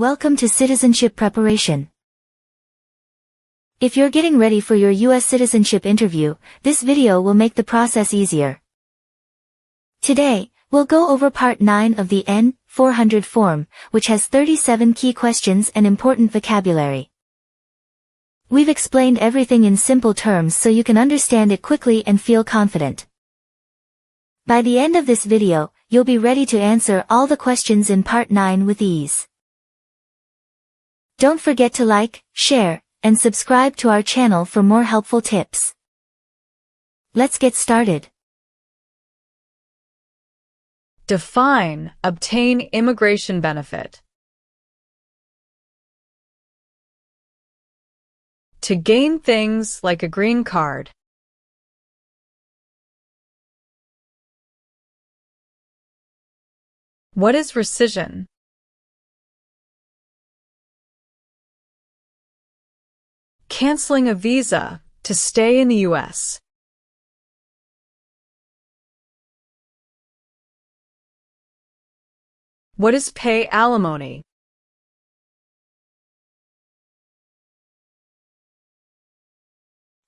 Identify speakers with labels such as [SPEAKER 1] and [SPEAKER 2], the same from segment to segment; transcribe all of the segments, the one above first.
[SPEAKER 1] Welcome to Citizenship Preparation. If you're getting ready for your U.S. citizenship interview, this video will make the process easier. Today, we'll go over Part 9 of the N-400 form, which has 37 key questions and important vocabulary. We've explained everything in simple terms so you can understand it quickly and feel confident. By the end of this video, you'll be ready to answer all the questions in Part 9 with ease. Don't forget to like, share, and subscribe to our channel for more helpful tips. Let's get started.
[SPEAKER 2] Define, obtain immigration benefit. To gain things like a green card. What is rescission? Canceling a visa to stay in the U.S. What is pay alimony?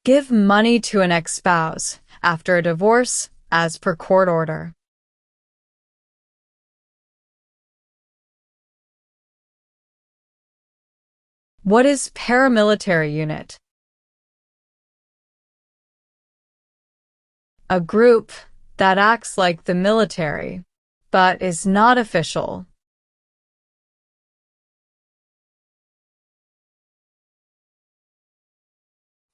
[SPEAKER 2] Give money to an ex-spouse after a divorce as per court order. What is paramilitary unit? A group that acts like the military, but is not official.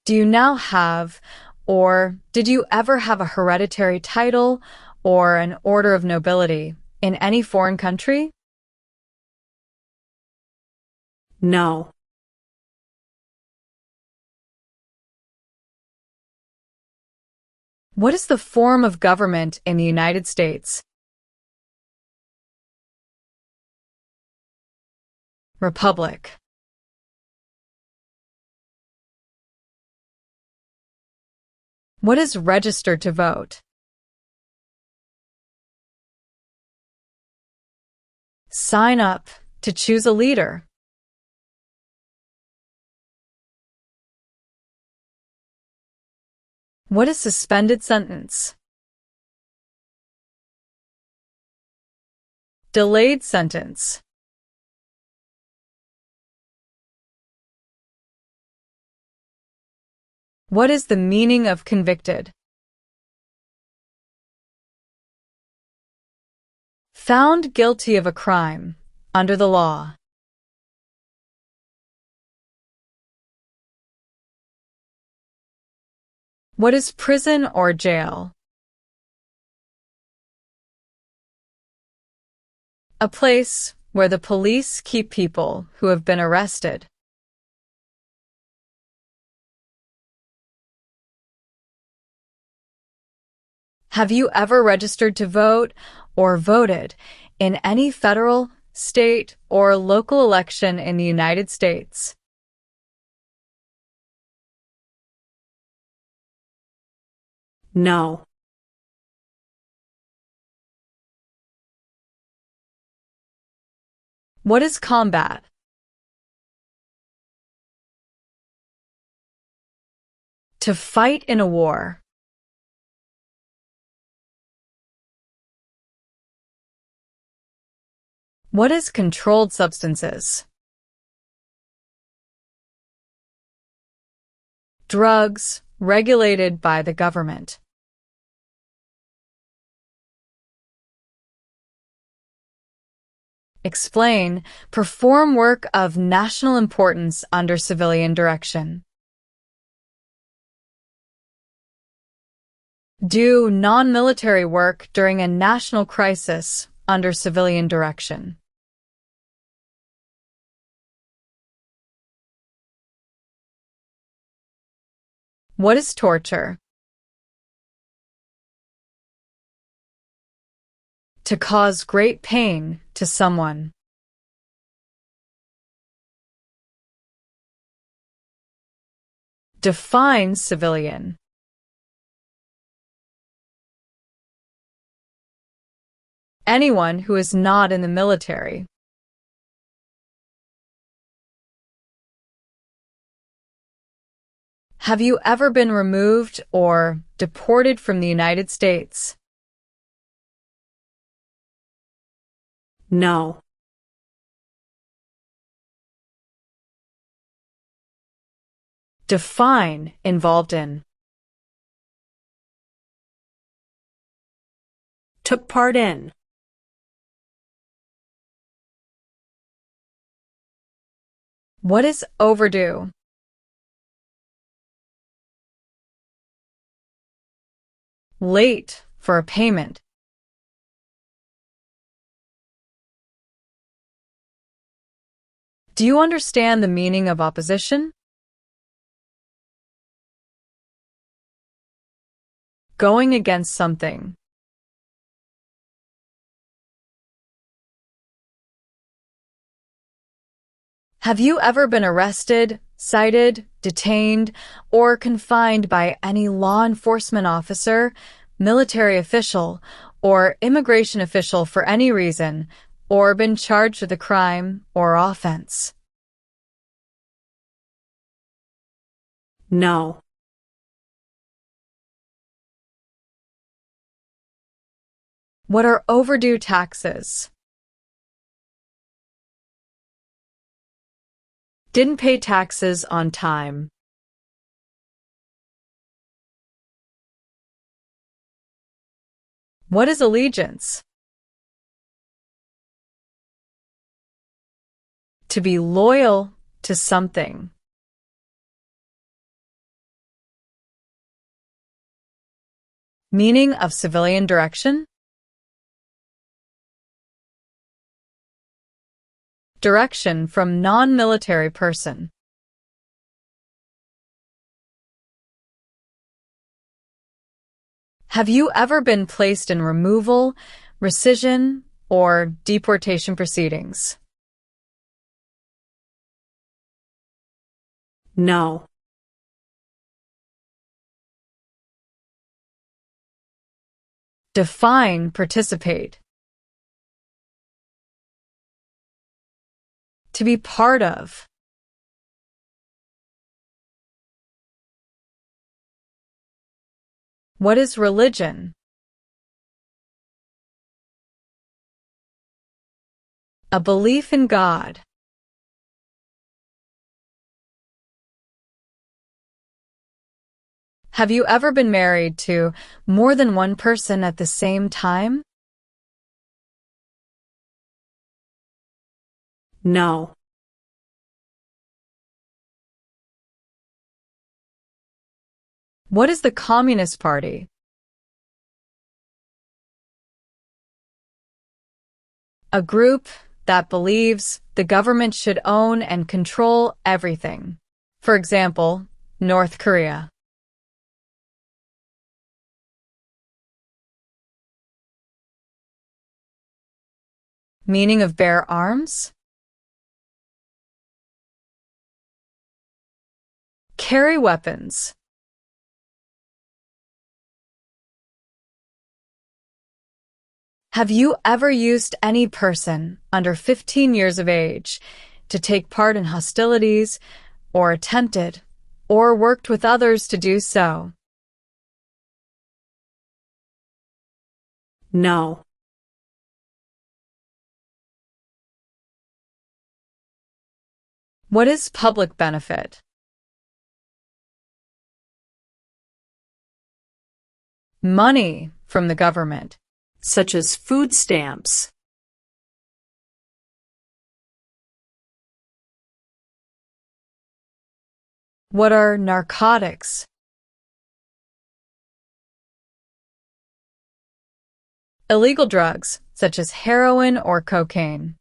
[SPEAKER 2] Do you now have, or did you ever have a hereditary title or an order of nobility in any foreign country?
[SPEAKER 3] No.
[SPEAKER 2] What is the form of government in the United States? Republic. What is registered to vote? Sign up to choose a leader. What is suspended sentence? Delayed sentence. What is the meaning of convicted? Found guilty of a crime under the law. What is prison or jail? A place where the police keep people who have been arrested. Have you ever registered to vote or voted in any federal, state, or local election in the United States?
[SPEAKER 3] No.
[SPEAKER 2] What is combat? To fight in a war. What is controlled substances? Drugs regulated by the government. Explain, perform work of national importance under civilian direction. Do non-military work during a national crisis under civilian direction. What is torture? To cause great pain to someone. Define civilian. anyone who is not in the military. Have you ever been removed or deported from the United States?
[SPEAKER 3] No.
[SPEAKER 2] Define involved in.
[SPEAKER 3] Took part in.
[SPEAKER 2] What is overdue? Late for a payment. Do you understand the meaning of opposition? Going against something. Have you ever been arrested, cited, detained, or confined by any law enforcement officer, military official, or immigration official for any reason, or been charged with a crime or offense?
[SPEAKER 3] No.
[SPEAKER 2] What are overdue taxes? Didn't pay taxes on time. What is allegiance? To be loyal to something. Meaning of civilian direction? Direction from non-military person. Have you ever been placed in removal, rescission, or deportation proceedings?
[SPEAKER 3] No.
[SPEAKER 2] Define participate. To be part of. What is religion? A belief in God. Have you ever been married to more than one person at the same time?
[SPEAKER 3] No.
[SPEAKER 2] What is the Communist Party? A group that believes the government should own and control everything. For example, North Korea. Meaning of bear arms? Carry weapons. Have you ever used any person under 15 years of age to take part in hostilities, or attempted, or worked with others to do so?
[SPEAKER 3] No.
[SPEAKER 2] What is public benefit? Money from the government.
[SPEAKER 3] Such as food stamps.
[SPEAKER 2] What are narcotics? Illegal drugs, such as heroin or cocaine.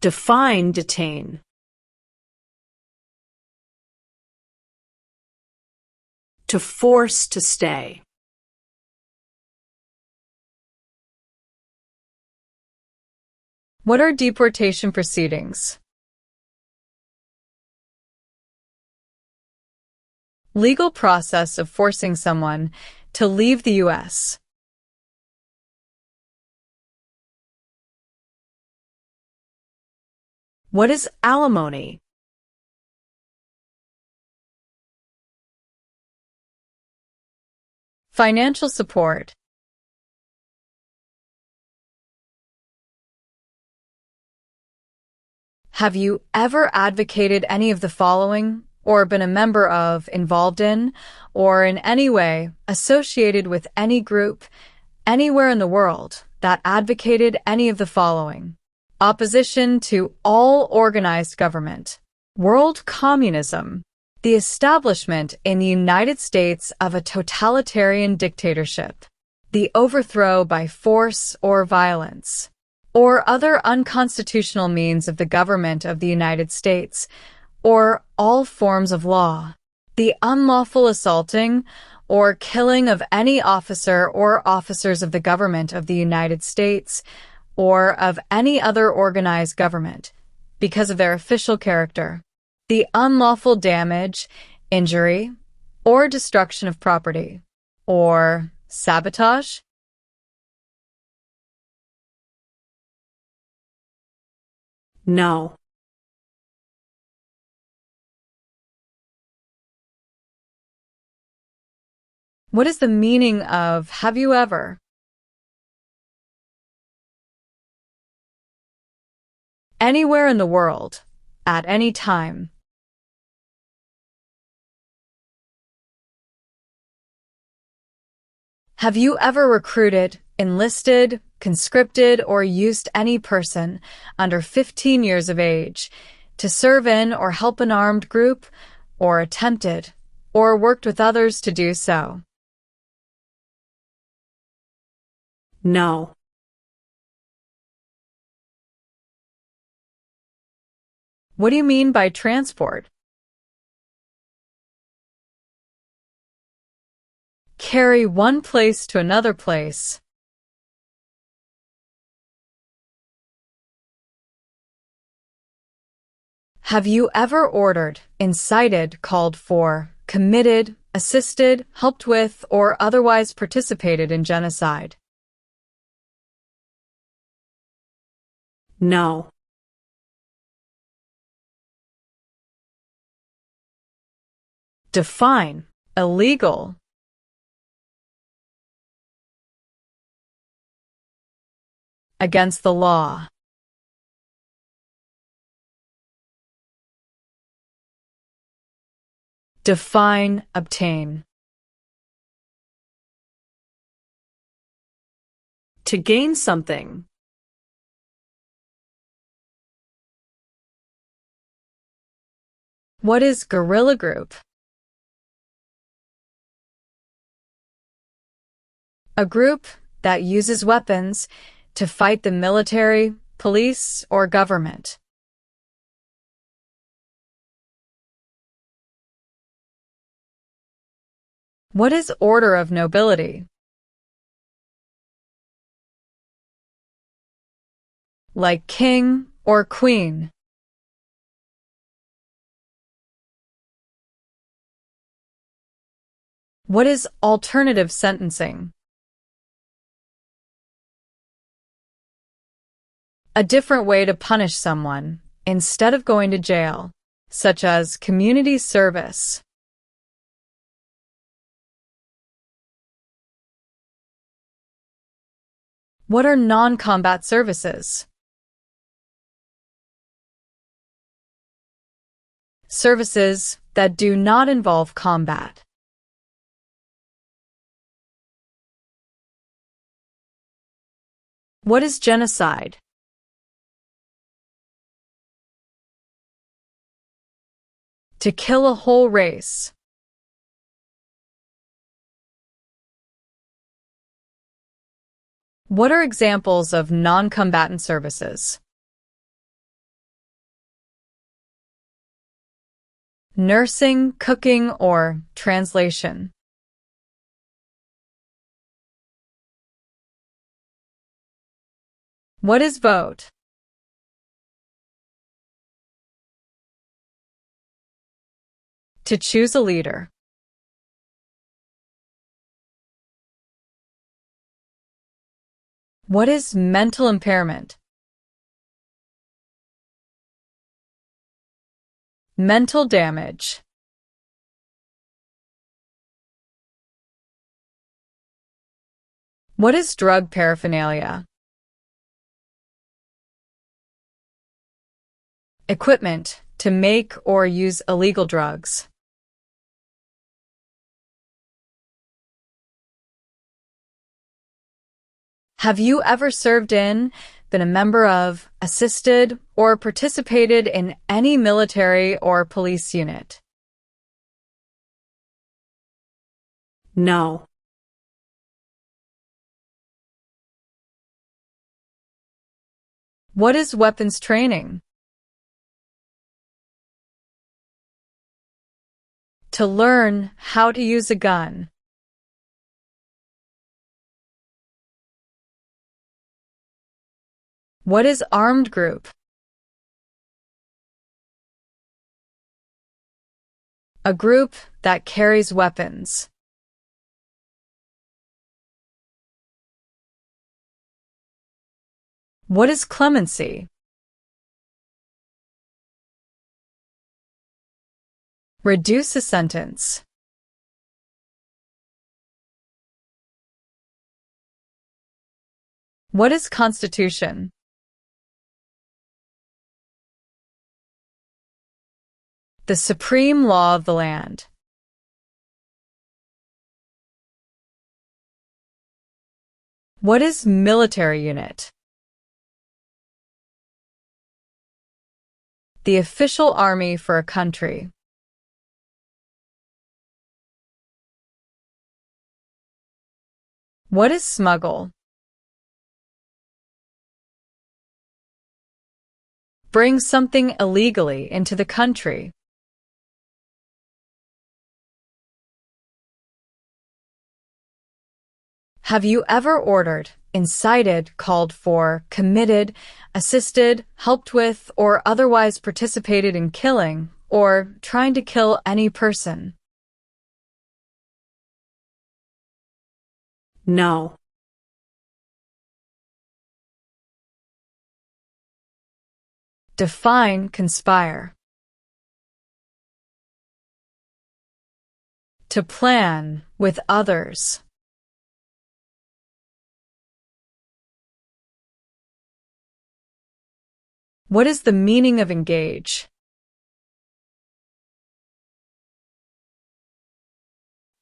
[SPEAKER 3] Define detain. To force to stay.
[SPEAKER 2] What are deportation proceedings? Legal process of forcing someone to leave the U.S.
[SPEAKER 3] What is alimony?
[SPEAKER 2] Financial support. Have you ever advocated any of the following, or been a member of, involved in, or in any way associated with any group, anywhere in the world, that advocated any of the following? Opposition to all organized government, world communism, the establishment in the United States of a totalitarian dictatorship, the overthrow by force or violence, or other unconstitutional means of the government of the United States, or all forms of law, the unlawful assaulting or killing of any officer or officers of the government of the United States, or of any other organized government, because of their official character, the unlawful damage, injury, or destruction of property, or sabotage.
[SPEAKER 3] No.
[SPEAKER 2] What is the meaning of have you ever? Anywhere in the world, at any time. Have you ever recruited, enlisted, conscripted, or used any person under 15 years of age to serve in or help an armed group, or attempted, or worked with others to do so?
[SPEAKER 3] No.
[SPEAKER 2] What do you mean by transport? Carry one place to another place. Have you ever ordered, incited, called for, committed, assisted, helped with, or otherwise participated in genocide?
[SPEAKER 3] No.
[SPEAKER 2] Define illegal. Against the law. Define obtain.
[SPEAKER 3] To gain something.
[SPEAKER 2] What is guerrilla group? A group that uses weapons to fight the military, police, or government. What is order of nobility? Like king or queen. What is alternative sentencing? A different way to punish someone, instead of going to jail, such as community service. What are non-combat services? Services that do not involve combat. What is genocide? To kill a whole race. What are examples of non-combatant services? Nursing, cooking, or translation. What is vote? To choose a leader. What is mental impairment? Mental damage. What is drug paraphernalia? Equipment to make or use illegal drugs. Have you ever served in, been a member of, assisted, or participated in any military or police unit?
[SPEAKER 3] No.
[SPEAKER 2] What is weapons training? To learn how to use a gun. What is armed group? A group that carries weapons. What is clemency? Reduce a sentence. What is constitution? The supreme law of the land. What is military unit? The official army for a country. What is smuggle? Bring something illegally into the country. Have you ever ordered, incited, called for, committed, assisted, helped with, or otherwise participated in killing, or trying to kill any person?
[SPEAKER 3] No.
[SPEAKER 2] Define conspire. To plan with others. What is the meaning of engage?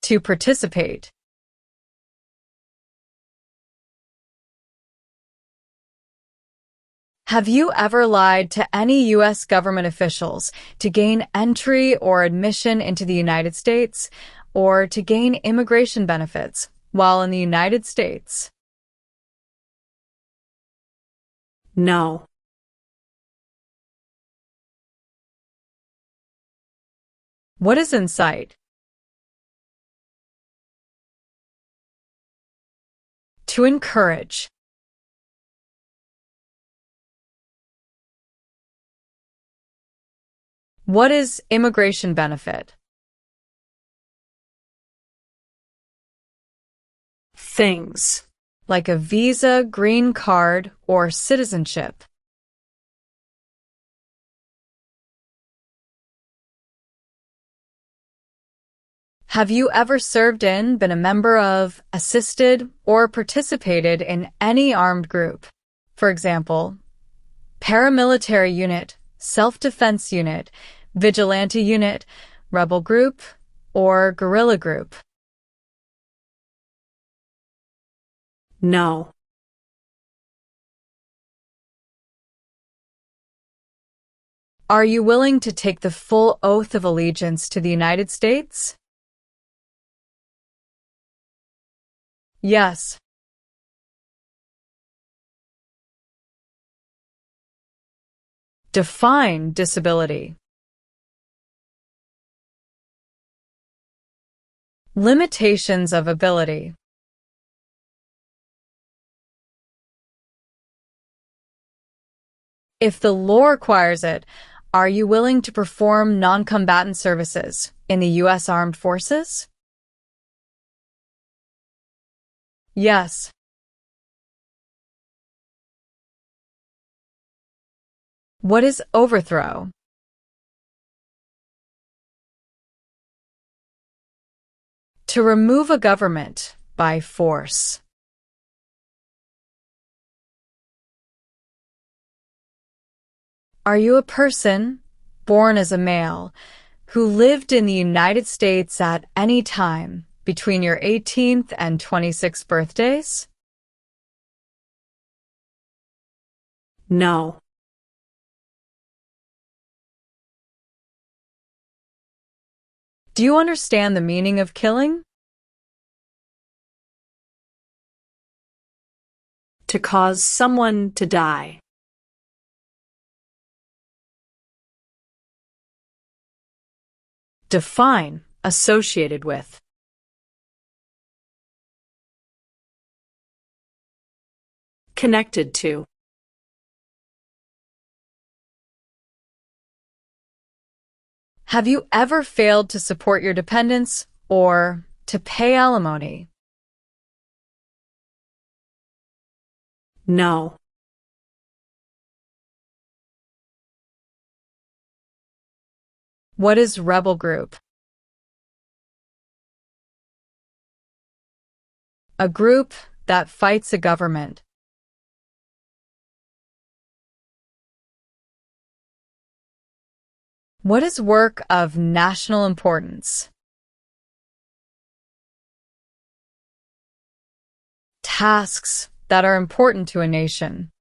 [SPEAKER 2] To participate. Have you ever lied to any U.S. government officials to gain entry or admission into the United States, or to gain immigration benefits while in the United States?
[SPEAKER 3] No.
[SPEAKER 2] What is incite? To encourage. What is immigration benefit?
[SPEAKER 3] Things.
[SPEAKER 2] Like a visa, green card, or citizenship. Have you ever served in, been a member of, assisted, or participated in any armed group? For example, paramilitary unit, self-defense unit, vigilante unit, rebel group, or guerrilla group?
[SPEAKER 3] No.
[SPEAKER 2] Are you willing to take the full oath of allegiance to the United States? Yes. Define disability. Limitations of ability. If the law requires it, are you willing to perform non-combatant services in the U.S. Armed Forces? Yes. What is overthrow? To remove a government by force. Are you a person born as a male who lived in the United States at any time between your 18th and 26th birthdays?
[SPEAKER 3] No.
[SPEAKER 2] Do you understand the meaning of killing?
[SPEAKER 3] To cause someone to die.
[SPEAKER 2] Define associated with.
[SPEAKER 3] Connected to.
[SPEAKER 2] Have you ever failed to support your dependents or to pay alimony?
[SPEAKER 3] No.
[SPEAKER 2] What is rebel group? A group that fights a government. What is work of national importance? Tasks that are important to a nation.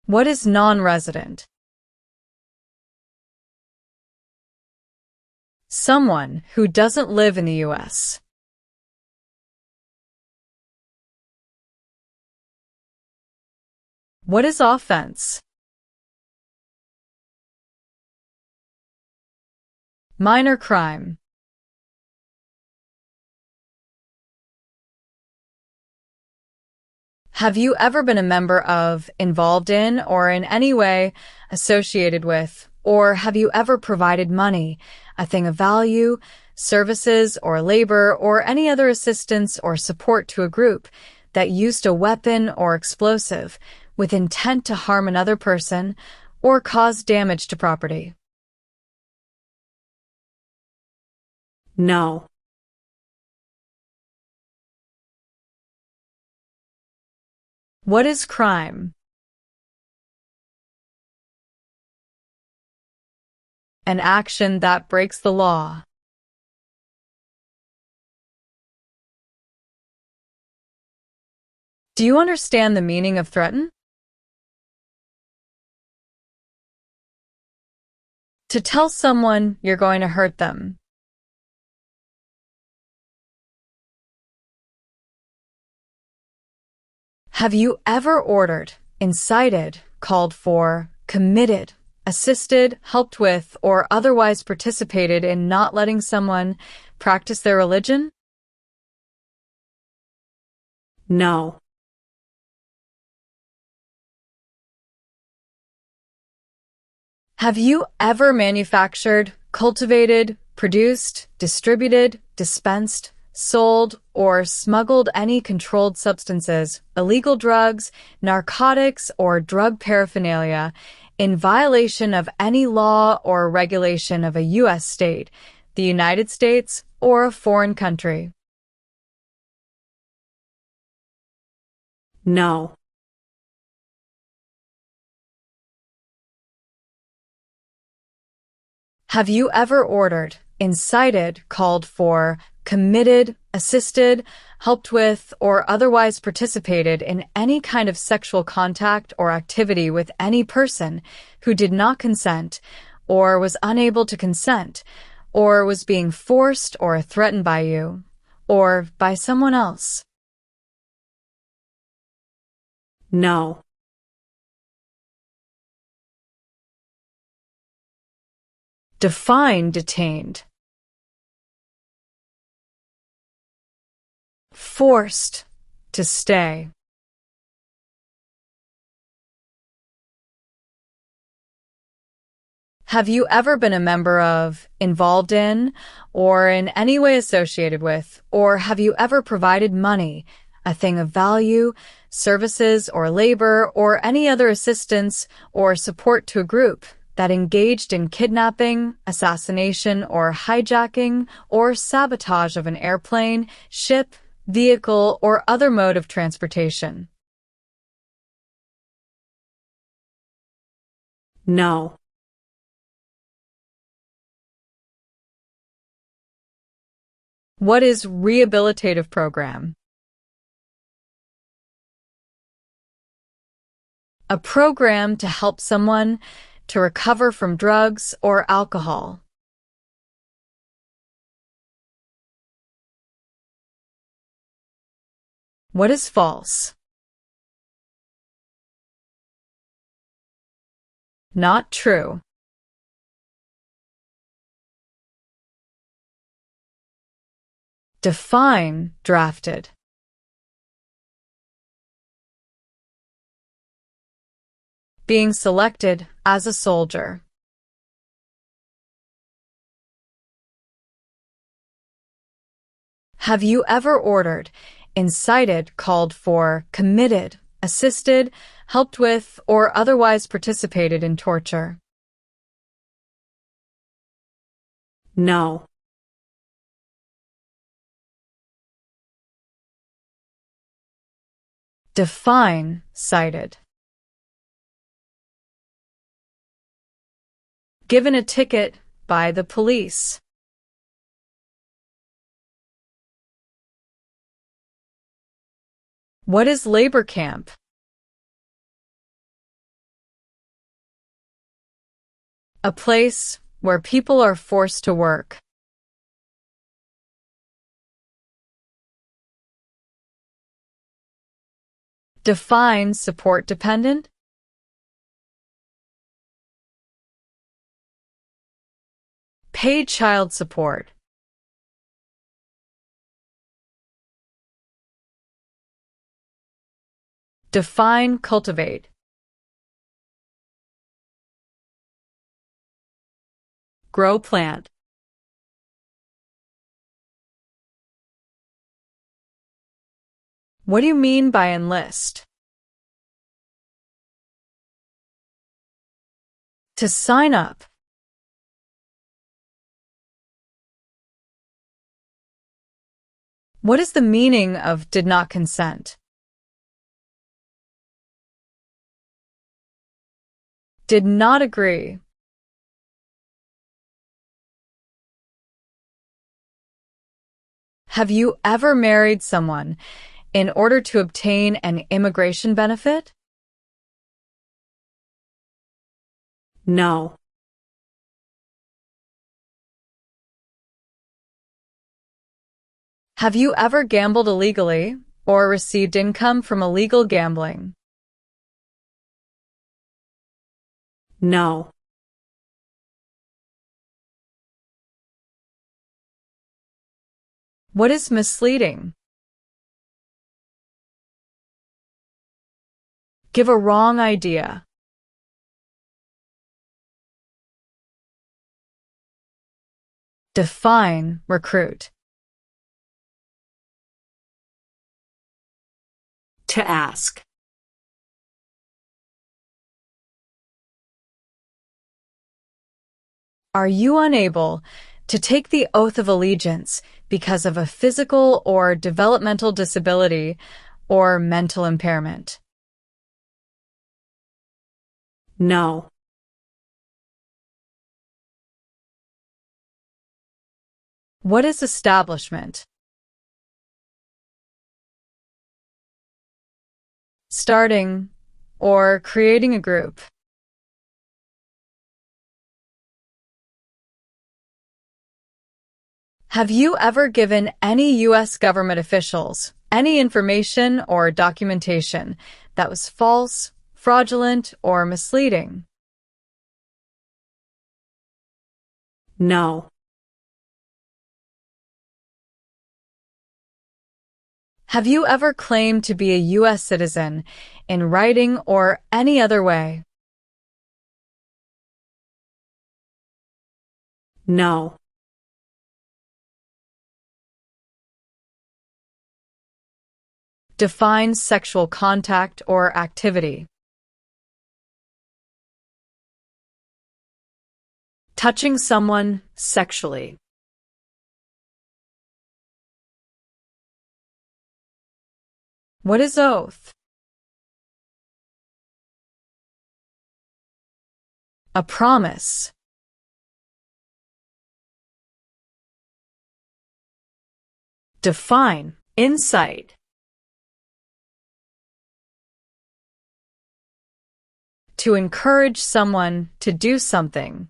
[SPEAKER 2] What is non-resident? Someone who doesn't live in the U.S. What is offense? Minor crime. Have you ever been a member of, involved in, or in any way associated with, or have you ever provided money, a thing of value, services or labor, or any other assistance or support to a group that used a weapon or explosive with intent to harm another person or cause damage to property?
[SPEAKER 3] No.
[SPEAKER 2] What is crime? An action that breaks the law. Do you understand the meaning of threaten? To tell someone you're going to hurt them. Have you ever ordered, incited, called for, committed, assisted, helped with, or otherwise participated in not letting someone practice their religion?
[SPEAKER 3] No.
[SPEAKER 2] Have you ever manufactured, cultivated, produced, distributed, dispensed, sold, or smuggled any controlled substances, illegal drugs, narcotics, or drug paraphernalia in violation of any law or regulation of a U.S. state, the United States, or a foreign country?
[SPEAKER 3] No.
[SPEAKER 2] Have you ever ordered, incited, called for, committed, assisted, helped with, or otherwise participated in any kind of sexual contact or activity with any person who did not consent, or was unable to consent, or was being forced or threatened by you, or by someone else?
[SPEAKER 3] No.
[SPEAKER 2] Define detained. Forced to stay. Have you ever been a member of, involved in, or in any way associated with, or have you ever provided money, a thing of value, services or labor, or any other assistance or support to a group that engaged in kidnapping, assassination, or hijacking, or sabotage of an airplane, ship, vehicle, or other mode of transportation.
[SPEAKER 3] No.
[SPEAKER 2] What is rehabilitative program? A program to help someone to recover from drugs or alcohol. What is false? Not true. Define drafted. Being selected as a soldier. Have you ever ordered, incited, called for, committed, assisted, helped with, or otherwise participated in torture?
[SPEAKER 3] No.
[SPEAKER 2] Define cited. Given a ticket by the police. What is labor camp? A place where people are forced to work. Define support dependent. Paid child support. Define cultivate.
[SPEAKER 3] Grow plant.
[SPEAKER 2] What do you mean by enlist? To sign up. What is the meaning of did not consent? Did not agree. Have you ever married someone in order to obtain an immigration benefit?
[SPEAKER 3] No.
[SPEAKER 2] Have you ever gambled illegally or received income from illegal gambling?
[SPEAKER 3] No.
[SPEAKER 2] What is misleading? Give a wrong idea. Define recruit.
[SPEAKER 3] To ask.
[SPEAKER 2] Are you unable to take the oath of allegiance because of a physical or developmental disability or mental impairment?
[SPEAKER 3] No.
[SPEAKER 2] What is establishment? Starting or creating a group. Have you ever given any U.S. government officials any information or documentation that was false, fraudulent, or misleading?
[SPEAKER 3] No.
[SPEAKER 2] Have you ever claimed to be a U.S. citizen in writing or any other way?
[SPEAKER 3] No.
[SPEAKER 2] Define sexual contact or activity. touching someone sexually. What is oath? A promise. Define insight. To encourage someone to do something.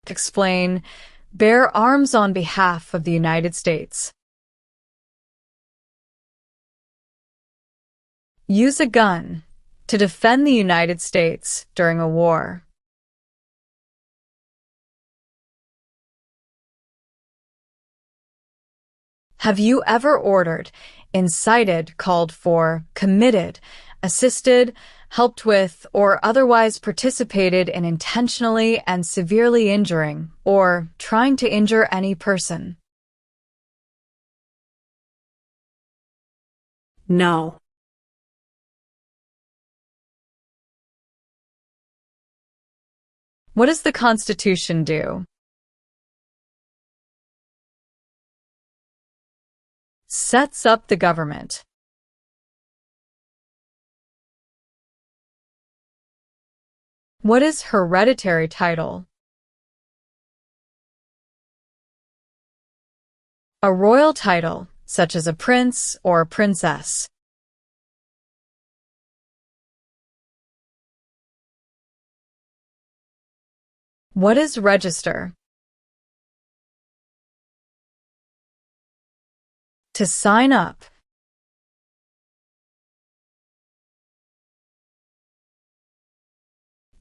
[SPEAKER 2] Explain, bear arms on behalf of the United States. Use a gun to defend the United States during a war. Have you ever ordered, incited, called for, committed, assisted, helped with, or otherwise participated in intentionally and severely injuring or trying to injure any person?
[SPEAKER 3] No.
[SPEAKER 2] What does the Constitution do? Sets up the government. What is hereditary title? A royal title, such as a prince or princess. What is register? To sign up.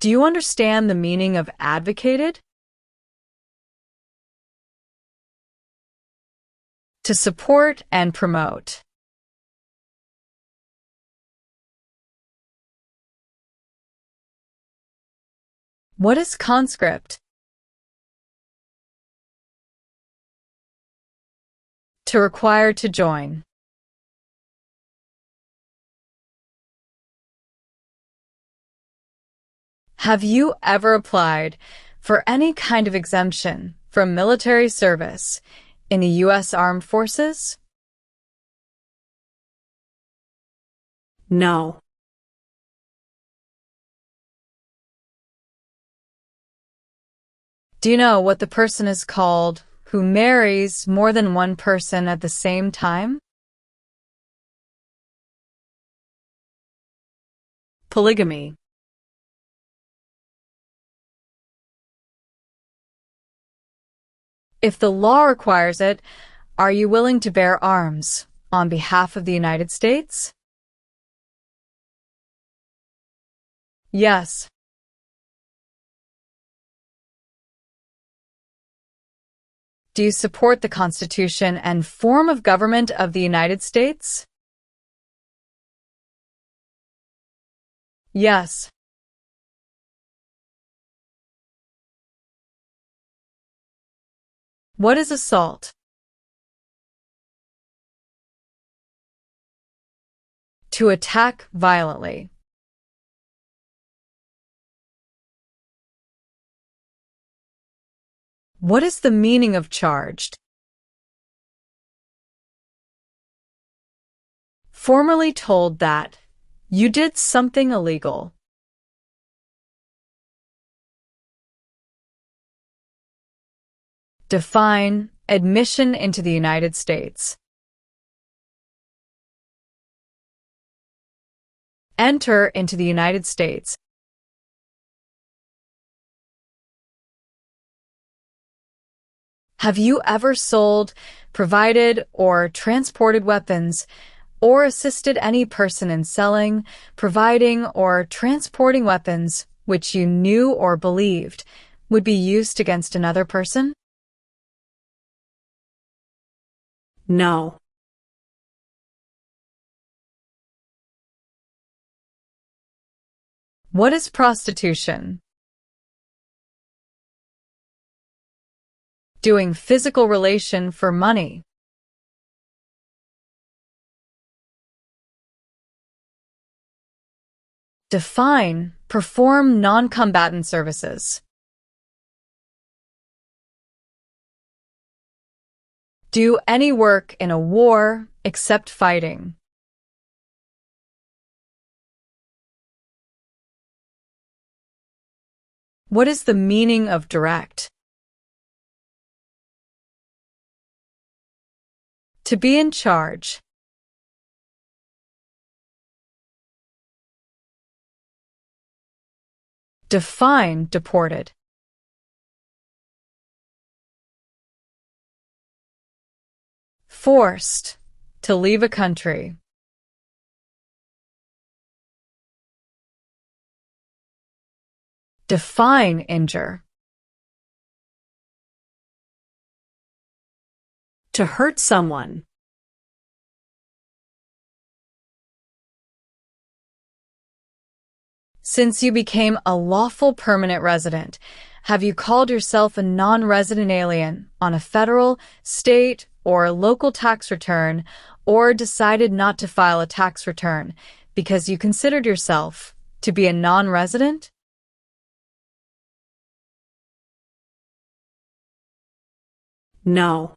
[SPEAKER 2] Do you understand the meaning of advocated? To support and promote. What is conscript? To require to join. Have you ever applied for any kind of exemption from military service in the U.S. Armed Forces?
[SPEAKER 3] No.
[SPEAKER 2] Do you know what the person is called who marries more than one person at the same time? Polygamy. If the law requires it, are you willing to bear arms on behalf of the United States? Yes. Do you support the Constitution and form of government of the United States? Yes. What is assault? To attack violently. What is the meaning of charged? Formerly told that you did something illegal. Define admission into the United States. Enter into the United States. Have you ever sold, provided, or transported weapons, or assisted any person in selling, providing, or transporting weapons which you knew or believed would be used against another person?
[SPEAKER 3] No.
[SPEAKER 2] What is prostitution? Doing physical relation for money. Define, perform non-combatant services. Do any work in a war except fighting. What is the meaning of direct? To be in charge. Define deported. Forced, to leave a country. Define injure.
[SPEAKER 3] To hurt someone.
[SPEAKER 2] Since you became a lawful permanent resident, have you called yourself a non-resident alien on a federal, state, or local tax return, or decided not to file a tax return because you considered yourself to be a non-resident?
[SPEAKER 3] No.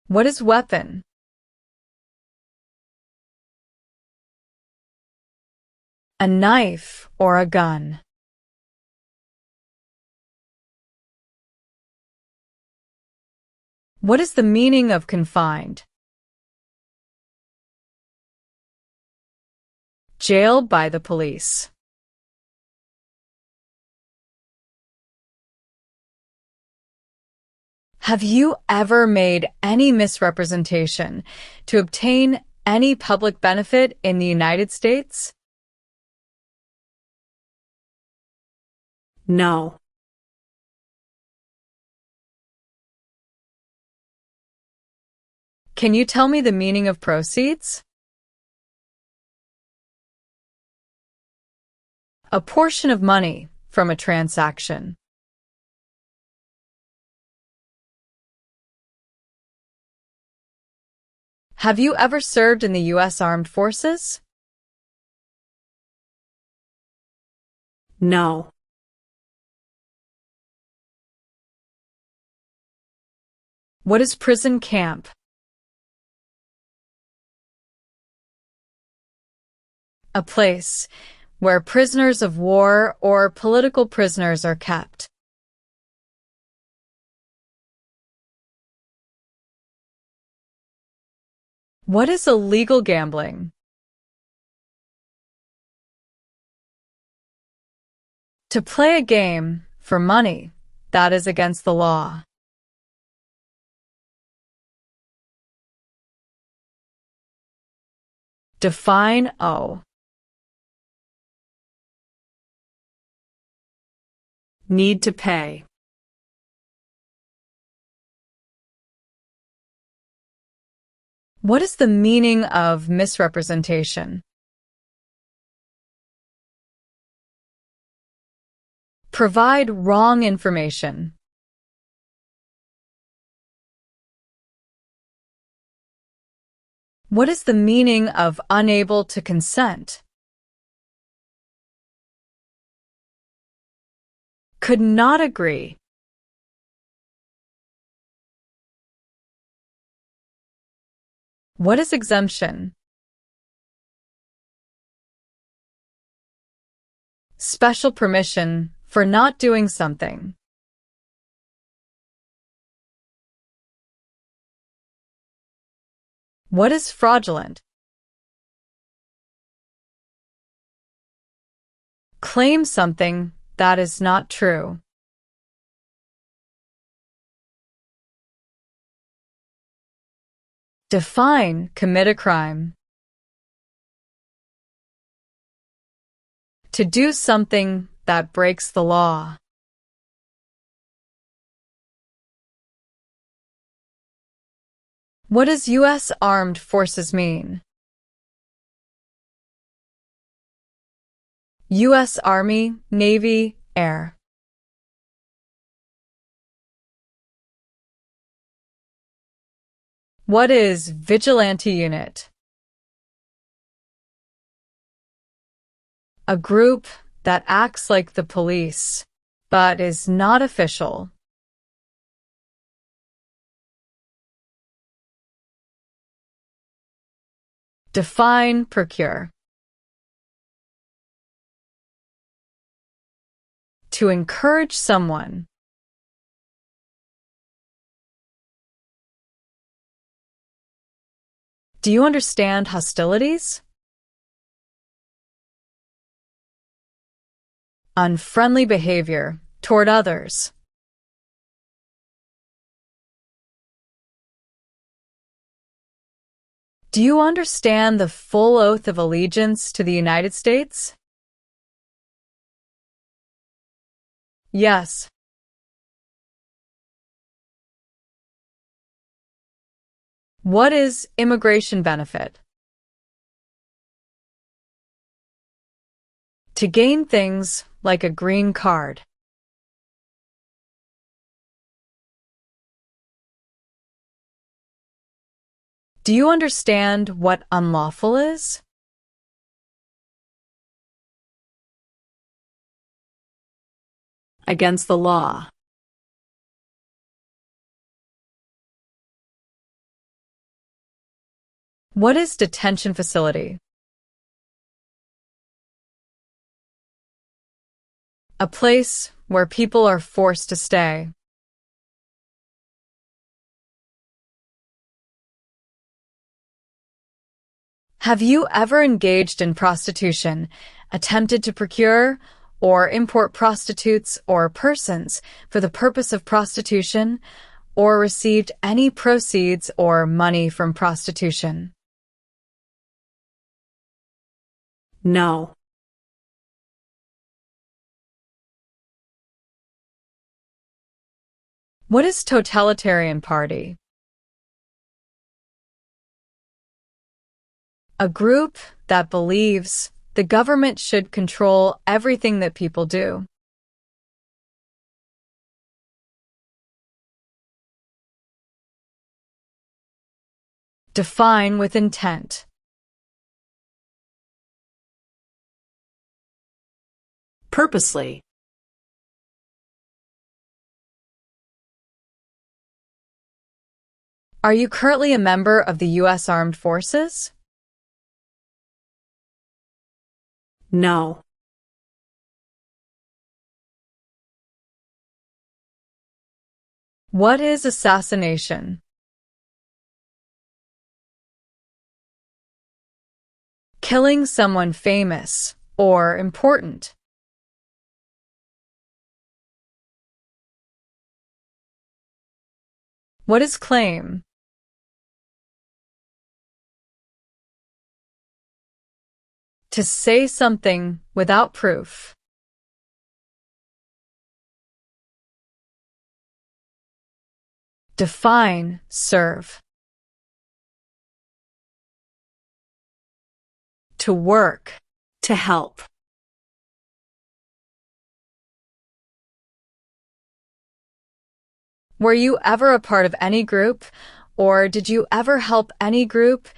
[SPEAKER 2] What is weapon? A knife or a gun. What is the meaning of confined? Jailed by the police. Have you ever made any misrepresentation to obtain any public benefit in the United States?
[SPEAKER 3] No.
[SPEAKER 2] Can you tell me the meaning of proceeds? A portion of money from a transaction. Have you ever served in the U.S. Armed Forces?
[SPEAKER 3] No.
[SPEAKER 2] What is prison camp? A place where prisoners of war or political prisoners are kept. What is illegal gambling? To play a game for money that is against the law. Define owe.
[SPEAKER 3] Need to pay.
[SPEAKER 2] What is the meaning of misrepresentation? Provide wrong information. What is the meaning of unable to consent? Could not agree. What is exemption? Special permission for not doing something. What is fraudulent? Claim something that is not true. Define commit a crime. To do something that breaks the law. What does U.S. Armed Forces mean? U.S. Army, Navy, Air. What is vigilante unit? A group that acts like the police, but is not official. Define procure. To encourage someone. Do you understand hostilities? Unfriendly behavior toward others. Do you understand the full oath of allegiance to the United States? Yes. What is immigration benefit? To gain things like a green card. Do you understand what unlawful is?
[SPEAKER 3] Against the law.
[SPEAKER 2] What is detention facility? A place where people are forced to stay. Have you ever engaged in prostitution, attempted to procure or import prostitutes or persons for the purpose of prostitution, or received any proceeds or money from prostitution?
[SPEAKER 3] No.
[SPEAKER 2] What is totalitarian party? A group that believes the government should control everything that people do. Define with intent.
[SPEAKER 3] Purposely.
[SPEAKER 2] Are you currently a member of the U.S. Armed Forces?
[SPEAKER 3] No.
[SPEAKER 2] What is assassination? Killing someone famous or important. What is claim? To say something without proof. Define serve. To work.
[SPEAKER 3] To help.
[SPEAKER 2] Were you ever a part of any group, or did you ever help any group,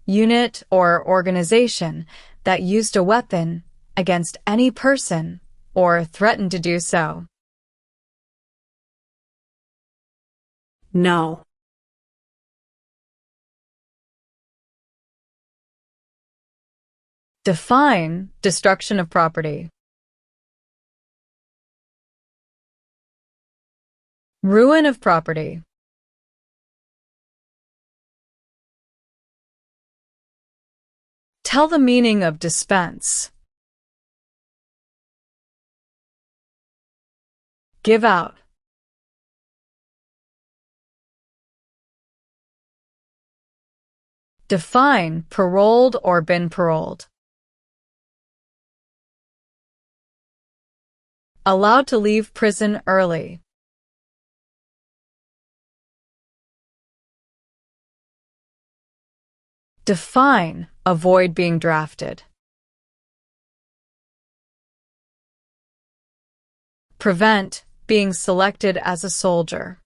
[SPEAKER 2] unit, or organization that used a weapon against any person or threatened to do so?
[SPEAKER 3] No.
[SPEAKER 2] Define destruction of property. Ruin of property. Tell the meaning of dispense. Give out. Define paroled or been paroled. Allowed to leave prison early. Define avoid being drafted. Prevent being selected as a soldier.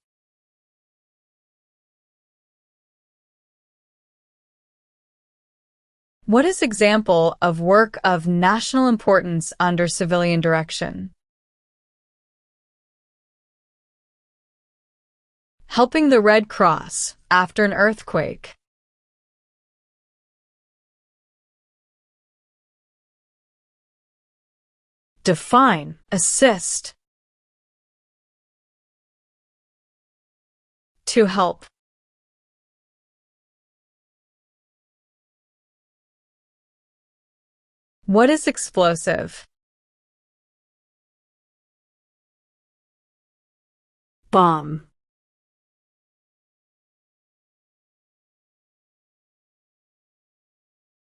[SPEAKER 2] What is example of work of national importance under civilian direction? Helping the Red Cross after an earthquake. Define, assist. To help. What is explosive?
[SPEAKER 3] Bomb.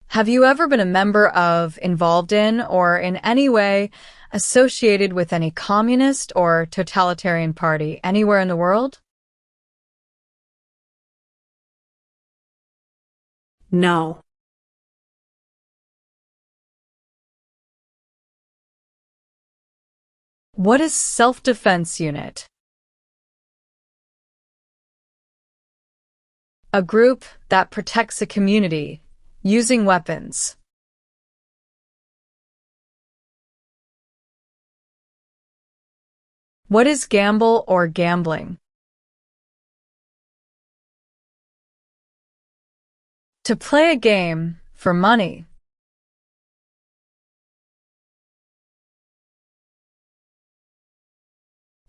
[SPEAKER 2] Have you ever been a member of, involved in, or in any way associated with any communist or totalitarian party anywhere in the world?
[SPEAKER 3] No.
[SPEAKER 2] What is self-defense unit? A group that protects a community using weapons. What is gamble or gambling? To play a game for money.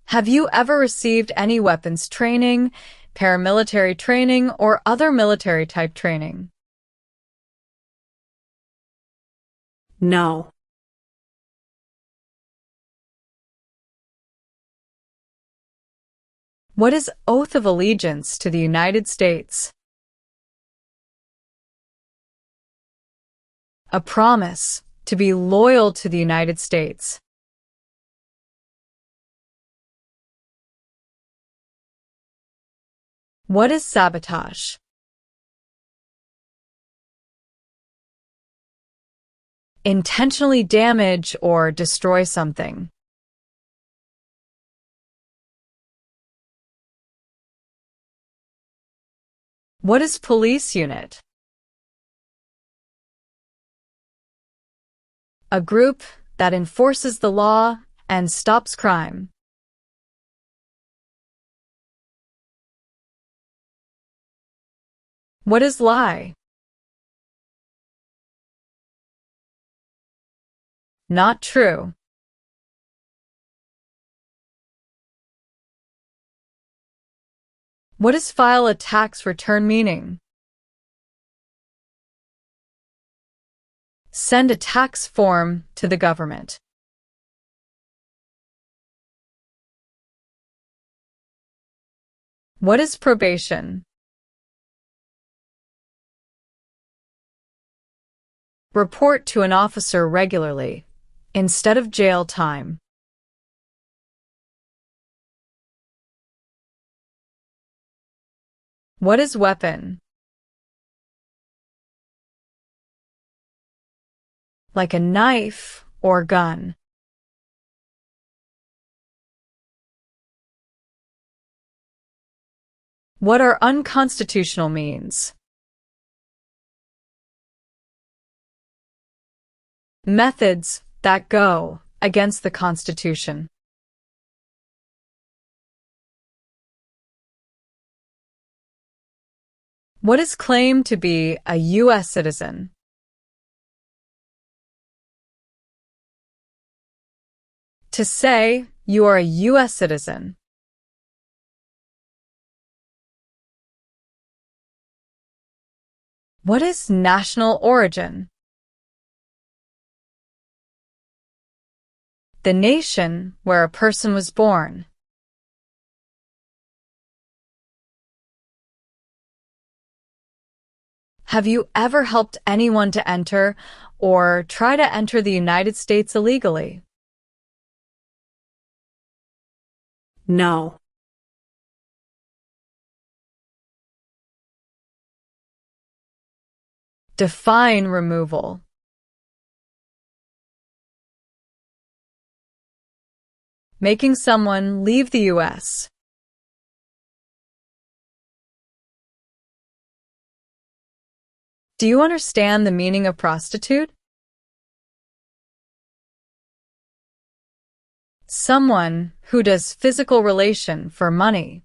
[SPEAKER 2] Have you ever received any weapons training, paramilitary training, or other military-type training?
[SPEAKER 3] No.
[SPEAKER 2] What is oath of allegiance to the United States? A promise to be loyal to the United States. What is sabotage? Intentionally damage or destroy something. What is police unit? A group that enforces the law and stops crime. What is lie? Not true. What is file a tax return meaning? Send a tax form to the government. What is probation? Report to an officer regularly, instead of jail time. What is weapon? Like a knife or gun. What are unconstitutional means? Methods that go against the Constitution. What is claimed to be a U.S. citizen? To say you are a U.S. citizen. What is national origin? The nation where a person was born. Have you ever helped anyone to enter or try to enter the United States illegally?
[SPEAKER 3] No.
[SPEAKER 2] Define removal. Making someone leave the U.S. Do you understand the meaning of prostitute? Someone who does physical relation for money.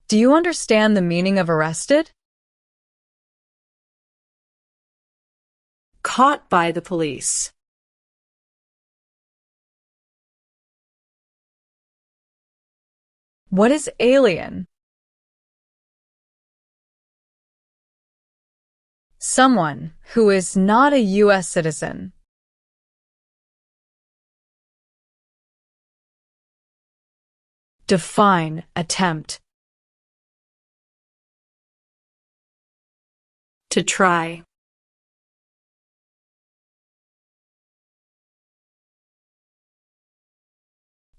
[SPEAKER 2] Do you understand the meaning of arrested?
[SPEAKER 3] Caught by the police.
[SPEAKER 2] What is alien? Someone who is not a U.S. citizen. Define attempt.
[SPEAKER 3] To try.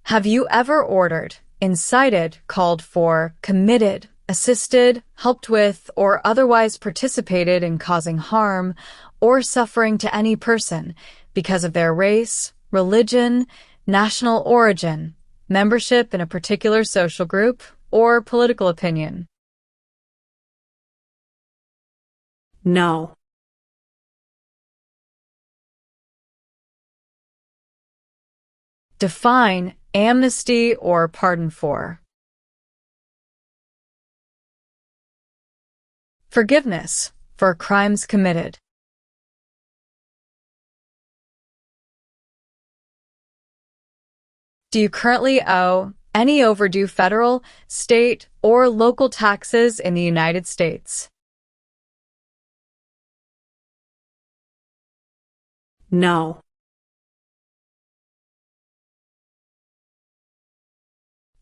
[SPEAKER 2] Have you ever ordered, incited, called for, committed, assisted, helped with, or otherwise participated in causing harm or suffering to any person because of their race, religion, national origin, membership in a particular social group, or political opinion?
[SPEAKER 3] No.
[SPEAKER 2] Define amnesty or pardon for. Forgiveness for crimes committed. Do you currently owe any overdue federal, state, or local taxes in the United States?
[SPEAKER 3] No.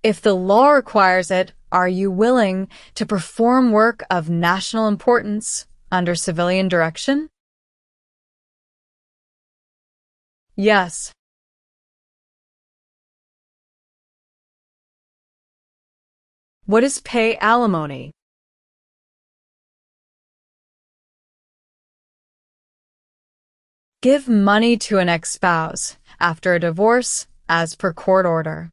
[SPEAKER 2] If the law requires it, are you willing to perform work of national importance under civilian direction? Yes. What is pay alimony? Give money to an ex-spouse after a divorce as per court order.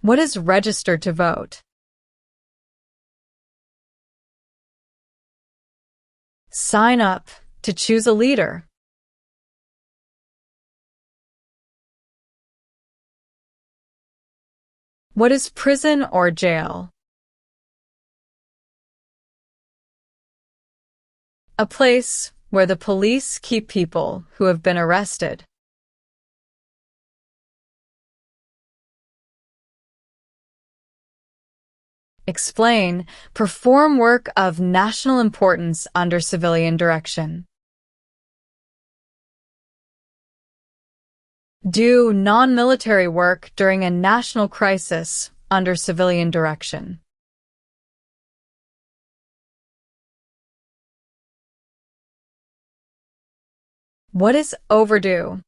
[SPEAKER 2] What is registered to vote? Sign up to choose a leader. What is prison or jail? A place where the police keep people who have been arrested. Explain, perform work of national importance under civilian direction. Do non-military work during a national crisis under civilian direction. What is overdue?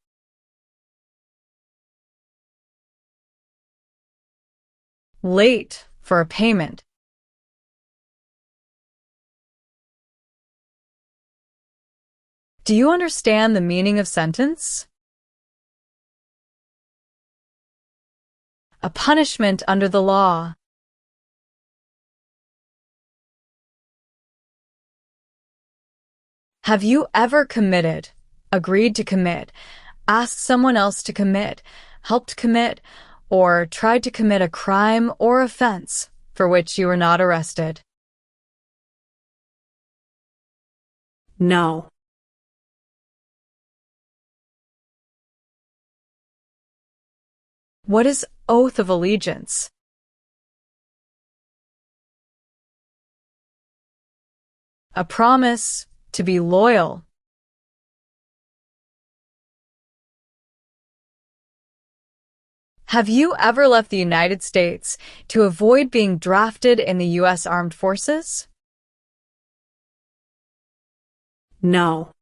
[SPEAKER 2] Late for a payment. Do you understand the meaning of sentence? A punishment under the law. Have you ever committed, agreed to commit, asked someone else to commit, helped commit, or tried to commit a crime or offense for which you were not arrested?
[SPEAKER 3] No.
[SPEAKER 2] What is oath of allegiance? A promise to be loyal. Have you ever left the United States to avoid being drafted in the U.S. Armed Forces?
[SPEAKER 3] No.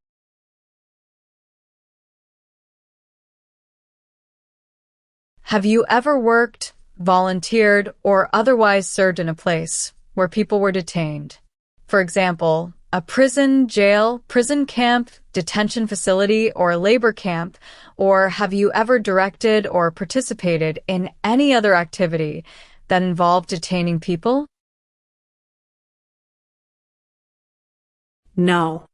[SPEAKER 2] Have you ever worked, volunteered, or otherwise served in a place where people were detained? For example, A prison, jail, prison camp, detention facility, or labor camp? Or have you ever directed or participated in any other activity that involved detaining people?
[SPEAKER 3] No.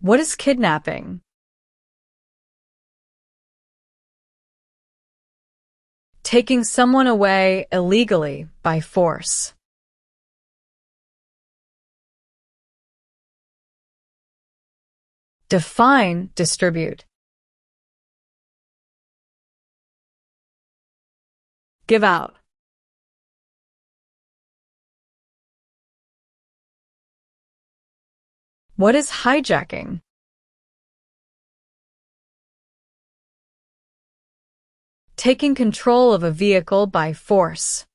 [SPEAKER 2] What is kidnapping? Taking someone away illegally by force. Define distribute. Give out. What is hijacking? Taking control of a vehicle by force.